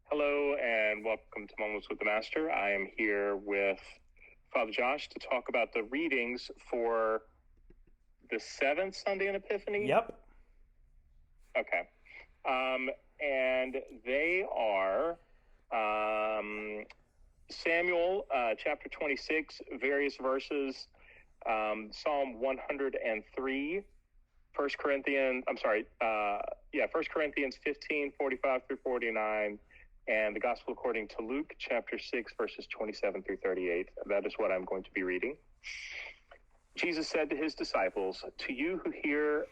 Hello and welcome to Moments with the Master. I am here with Father Josh to talk about the readings for the seventh Sunday in Epiphany. Yep. Okay. And they are Samuel chapter 26, various verses, Psalm 103, 1 Corinthians 15, 45 through 49, and the Gospel according to Luke, chapter 6, verses 27 through 38. That is what I'm going to be reading. Jesus said to his disciples, To you who hear,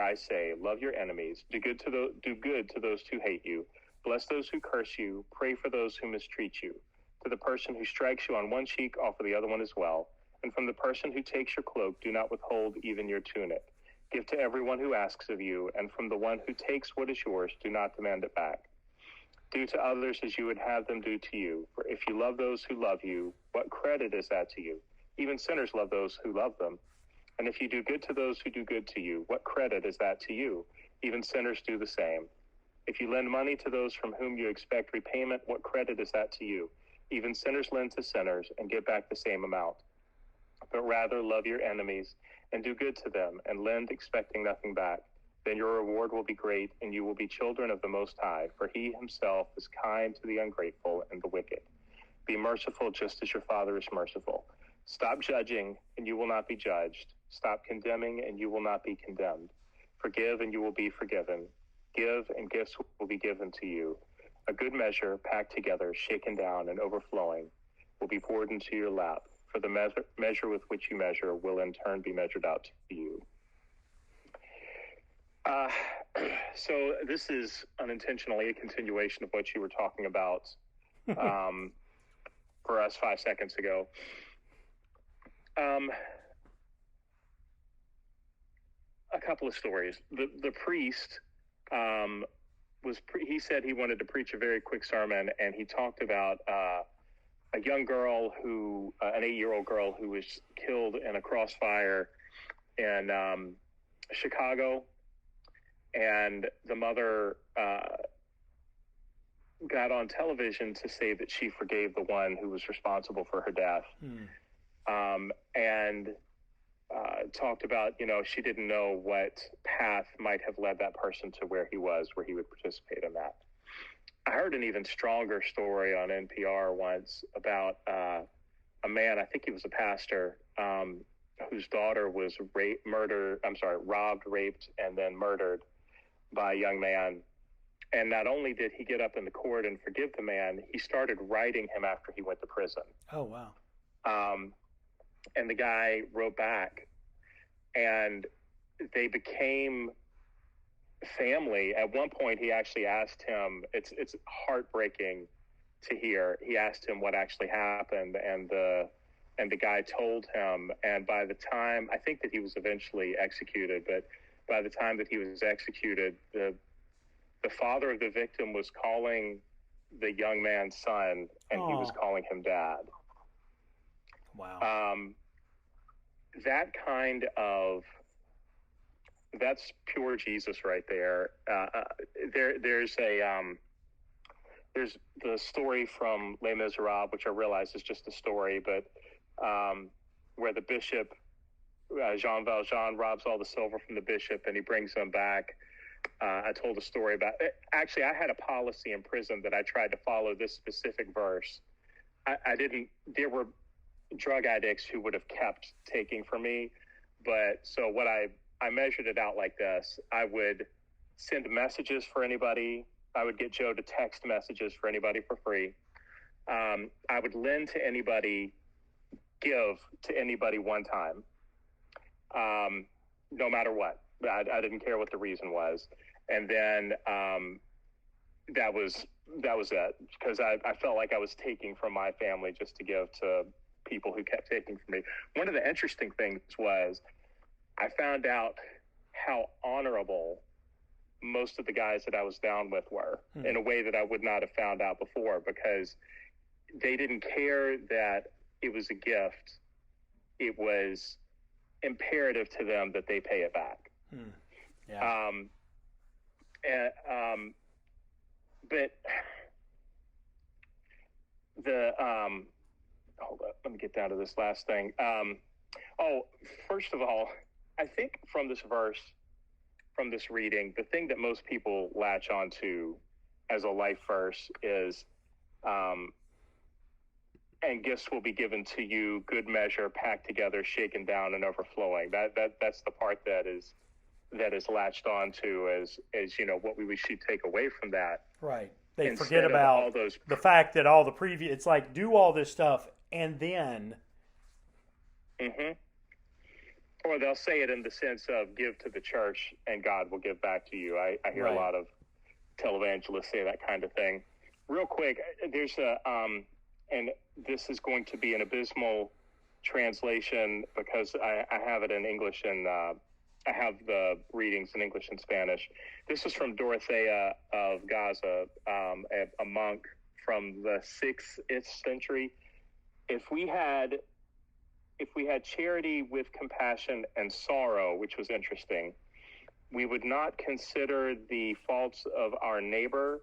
I say, love your enemies, do good to those who hate you, bless those who curse you, pray for those who mistreat you. To the person who strikes you on one cheek, offer the other one as well. And from the person who takes your cloak, do not withhold even your tunic. Give to everyone who asks of you, and from the one who takes what is yours, do not demand it back. Do to others as you would have them do to you. For if you love those who love you, what credit is that to you? Even sinners love those who love them. And if you do good to those who do good to you, what credit is that to you? Even sinners do the same. If you lend money to those from whom you expect repayment, what credit is that to you? Even sinners lend to sinners and get back the same amount. But rather love your enemies and do good to them and lend expecting nothing back. Then your reward will be great, and you will be children of the Most High, for he himself is kind to the ungrateful and the wicked. Be merciful just as your Father is merciful. Stop judging, and you will not be judged. Stop condemning, and you will not be condemned. Forgive, and you will be forgiven. Give, and gifts will be given to you. A good measure, packed together, shaken down, and overflowing, will be poured into your lap. For the measure with which you measure will in turn be measured out to you. So this is unintentionally a continuation of what you were talking about for us 5 seconds ago. A couple of stories. The priest he said he wanted to preach a very quick sermon, and he talked about a young girl an 8-year-old girl who was killed in a crossfire in Chicago. And the mother got on television to say that she forgave the one who was responsible for her death. And talked about, she didn't know what path might have led that person to where he would participate in that. I heard an even stronger story on NPR once about a man, I think he was a pastor, whose daughter was robbed, raped, and then murdered by a young man. And not only did he get up in the court and forgive the man, he started writing him after he went to prison. Oh, wow. And the guy wrote back, and they became family. At one point, he actually asked him, it's heartbreaking to hear. He asked him what actually happened, and the guy told him. And by the time, I think that he was eventually executed, but by the time that he was executed, the father of the victim was calling the young man's son, and he was calling him dad. Wow. That's pure Jesus right there. There's the story from Les Miserables, which I realize is just a story, but where the bishop, Jean Valjean, robs all the silver from the bishop and he brings them back. I told a story about it. Actually, I had a policy in prison that I tried to follow this specific verse. I didn't. There were drug addicts who would have kept taking from me, but so what I measured it out like this. I would send messages for anybody. I would get Joe to text messages for anybody for free. I would lend to anybody, give to anybody one time, no matter what. I didn't care what the reason was. And then that was it, because I felt like I was taking from my family just to give to people who kept taking from me. One of the interesting things was I found out how honorable most of the guys that I was down with were in a way that I would not have found out before, because they didn't care that it was a gift. It was imperative to them that they pay it back. Yeah. But the hold up, let me get down to this last thing. First of all, I think from this verse, from this reading, the thing that most people latch onto as a life verse is, and gifts will be given to you, good measure, packed together, shaken down, and overflowing. That's the part that is latched onto as what we should take away from that. Right. They forget about the fact that all the previous, it's like, do all this stuff and then. Mm-hmm. Or they'll say it in the sense of give to the church and God will give back to you. I hear a lot of televangelists say that kind of thing. Real quick, there's and this is going to be an abysmal translation because I have it in English and I have the readings in English and Spanish. This is from Dorothea of Gaza, a monk from the 6th century. If we had charity with compassion and sorrow, which was interesting, we would not consider the faults of our neighbor,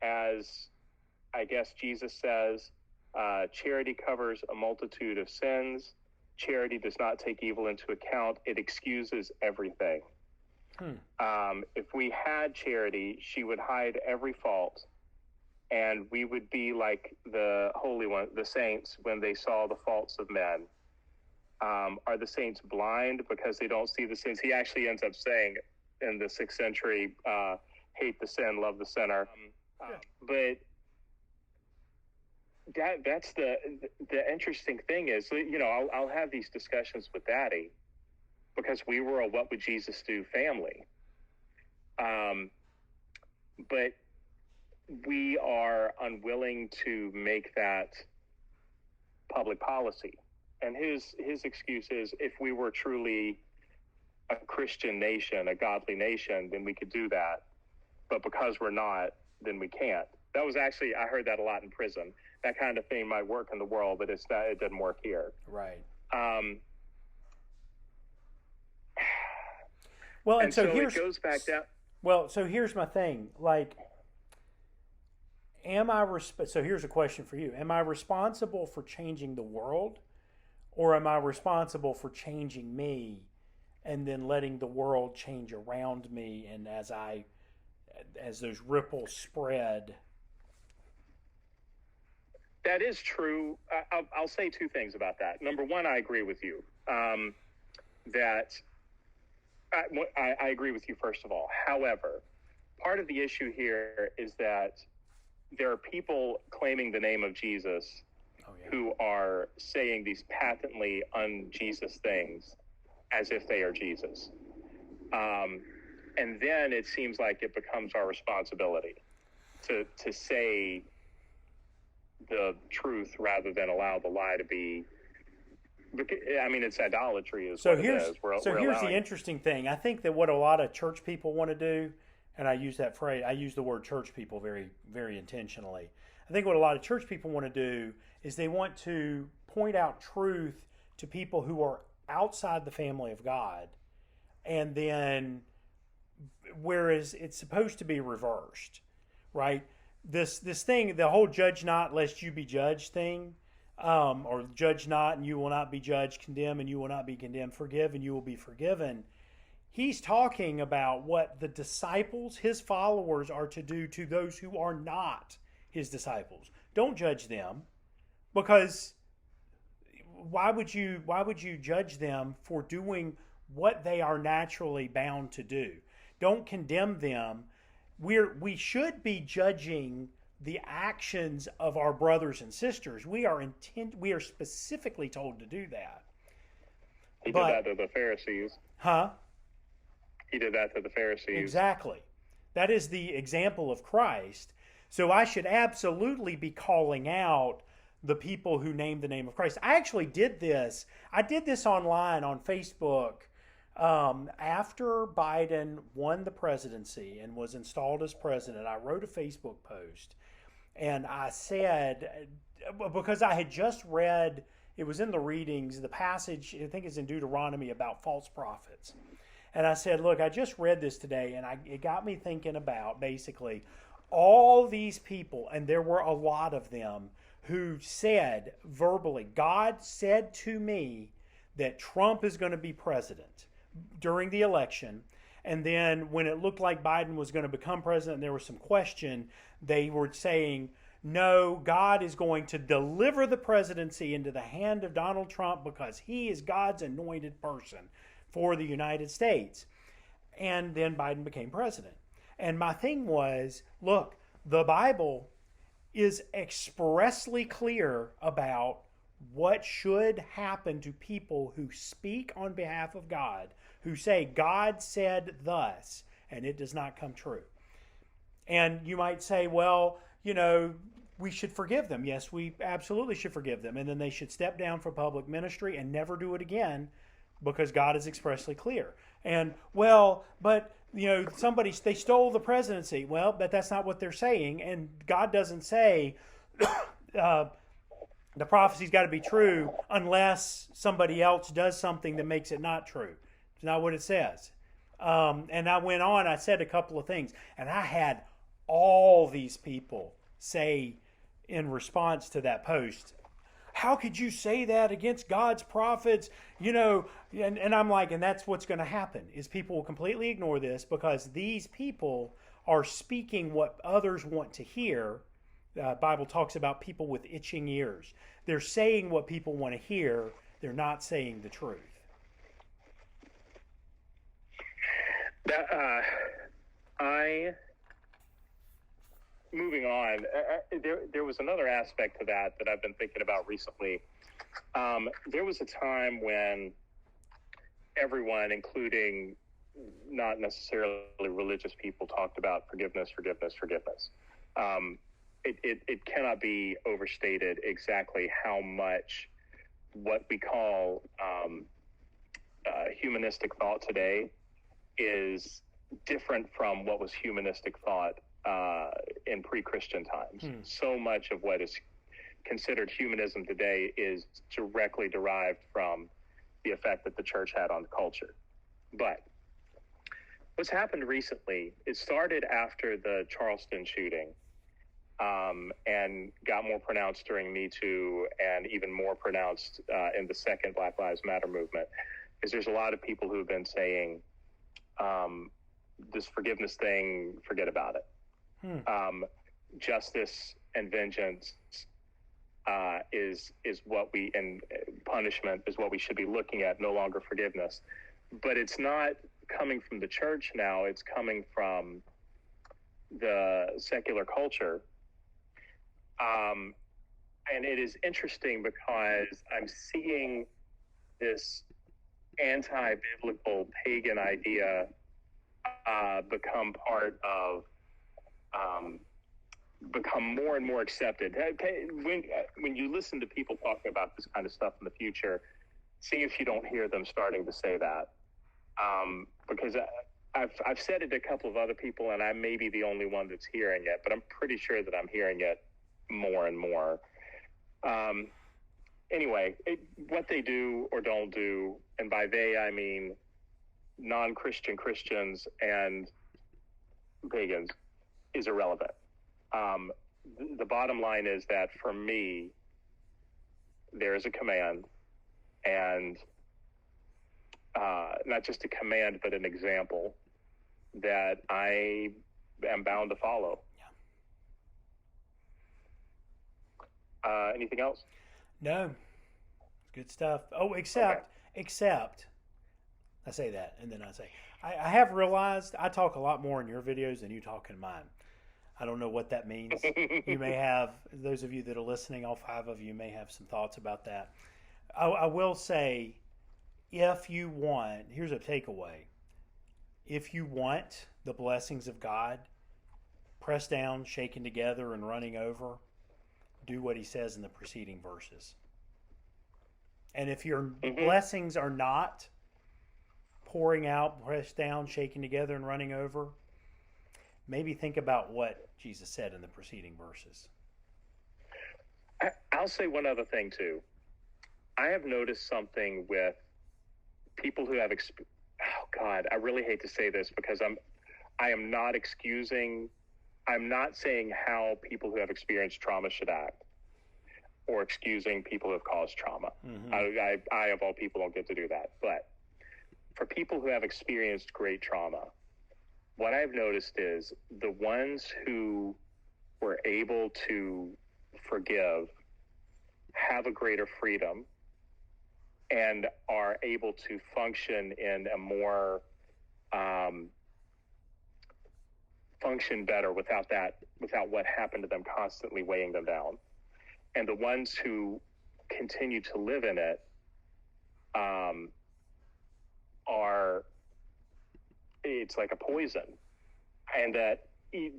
as I guess Jesus says, charity covers a multitude of sins. Charity does not take evil into account. It excuses everything. If we had charity, she would hide every fault, and we would be like the holy one, the saints, when they saw the faults of men. Are the saints blind because they don't see the sins? He actually ends up saying in the 6th century, hate the sin, love the sinner. But that's the interesting thing is, I'll have these discussions with Daddy because we were a what would Jesus do family. But we are unwilling to make that public policy. And his excuse is, if we were truly a Christian nation, a godly nation, then we could do that. But because we're not, then we can't. That was actually, I heard that a lot in prison. That kind of thing might work in the world, but it doesn't work here. Right. Well, and so here's, it goes back down. Well, so here's my thing. Like, so here's a question for you. Am I responsible for changing the world, or am I responsible for changing me and then letting the world change around me, and as those ripples spread? That is true. I'll say two things about that. Number one, I agree with you. That I agree with you, first of all. However, part of the issue here is that there are people claiming the name of Jesus who are saying these patently un-Jesus things as if they are Jesus. And then it seems like it becomes our responsibility to say the truth rather than allow the lie to be. I mean, it's idolatry is what it is. Here's the interesting thing. I think that what a lot of church people want to do, and I use that phrase, I use the word church people very, very intentionally. I think what a lot of church people want to do is they want to point out truth to people who are outside the family of God, and then, whereas it's supposed to be reversed, right? This thing, the whole judge not lest you be judged thing, or judge not and you will not be judged, condemn and you will not be condemned, forgive and you will be forgiven. He's talking about what the disciples, his followers, are to do to those who are not his disciples. Don't judge them, because why would you judge them for doing what they are naturally bound to do? Don't condemn them. We should be judging the actions of our brothers and sisters. We are specifically told to do that. He did that to the Pharisees. Huh? He did that to the Pharisees. Exactly. That is the example of Christ. So I should absolutely be calling out the people who name the name of Christ. I actually did this. I did this online on Facebook after Biden won the presidency and was installed as president. I wrote a Facebook post and I said, because I had just read, it was in the readings, the passage, I think it's in Deuteronomy about false prophets. And I said, look, I just read this today, and it got me thinking about basically all these people, and there were a lot of them, who said verbally, God said to me that Trump is going to be president during the election. And then when it looked like Biden was going to become president and there was some question, they were saying, no, God is going to deliver the presidency into the hand of Donald Trump because he is God's anointed person for the United States. And then Biden became president. And my thing was, look, the Bible is expressly clear about what should happen to people who speak on behalf of God, who say, God said thus, and it does not come true. And you might say, well, you know, we should forgive them. Yes, we absolutely should forgive them. And then they should step down from public ministry and never do it again because God is expressly clear. And, well, but, you know, they stole the presidency. Well, but that's not what they're saying. And God doesn't say the prophecy's got to be true unless somebody else does something that makes it not true. It's not what it says. And I went on, I said a couple of things, and I had all these people say in response to that post, how could you say that against God's prophets? You know, and I'm like, and that's what's going to happen, is people will completely ignore this because these people are speaking what others want to hear. Bible talks about people with itching ears. They're saying what people want to hear. They're not saying the truth. Moving on, there was another aspect to that I've been thinking about recently. There was a time when everyone, including not necessarily religious people, talked about forgiveness. It cannot be overstated exactly how much what we call humanistic thought today is different from what was humanistic thought in pre-Christian times. So much of what is considered humanism today is directly derived from the effect that the church had on the culture. But what's happened recently, it started after the Charleston shooting and got more pronounced during Me Too and even more pronounced in the second Black Lives Matter movement, is there's a lot of people who've been saying this forgiveness thing, forget about it. Justice and vengeance is what we, and punishment is what we should be looking at, no longer forgiveness. But it's not coming from the church now, it's coming from the secular culture. And it is interesting because I'm seeing this anti-biblical pagan idea become part of, become more and more accepted. When you listen to people talking about this kind of stuff in the future, see if you don't hear them starting to say that. Because I've said it to a couple of other people, and I may be the only one that's hearing it, but I'm pretty sure that I'm hearing it more and more. Anyway, what they do or don't do, and by they I mean non-Christian Christians and pagans, is irrelevant. The bottom line is that for me, there is a command, and not just a command, but an example that I am bound to follow. Yeah. Anything else? No. Good stuff. Oh, except, I say that, and then I say, I have realized I talk a lot more in your videos than you talk in mine. I don't know what that means. You may have, those of you that are listening, all 5 of you may have some thoughts about that. I will say, if you want, here's a takeaway. If you want the blessings of God, pressed down, shaken together, and running over, do what he says in the preceding verses. And if your blessings are not pouring out, pressed down, shaken together, and running over, maybe think about what Jesus said in the preceding verses. I'll say one other thing too. I have noticed something with people who have oh God, I really hate to say this because I am not excusing, I'm not saying how people who have experienced trauma should act or excusing people who have caused trauma. Mm-hmm. I of all people don't get to do that. But for people who have experienced great trauma, what I've noticed is the ones who were able to forgive have a greater freedom and are able to function in a more function better without what happened to them constantly weighing them down. And the ones who continue to live in it it's like a poison. And that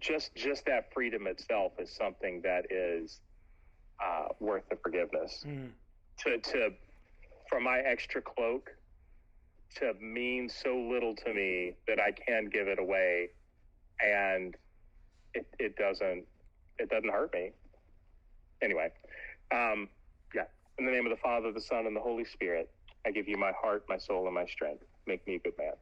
just that freedom itself is something that is worth the forgiveness. To for my extra cloak to mean so little to me that I can give it away, and it doesn't hurt me. Anyway, yeah. In the name of the Father, the Son, and the Holy Spirit, I give you my heart, my soul, and my strength. Make me a good man.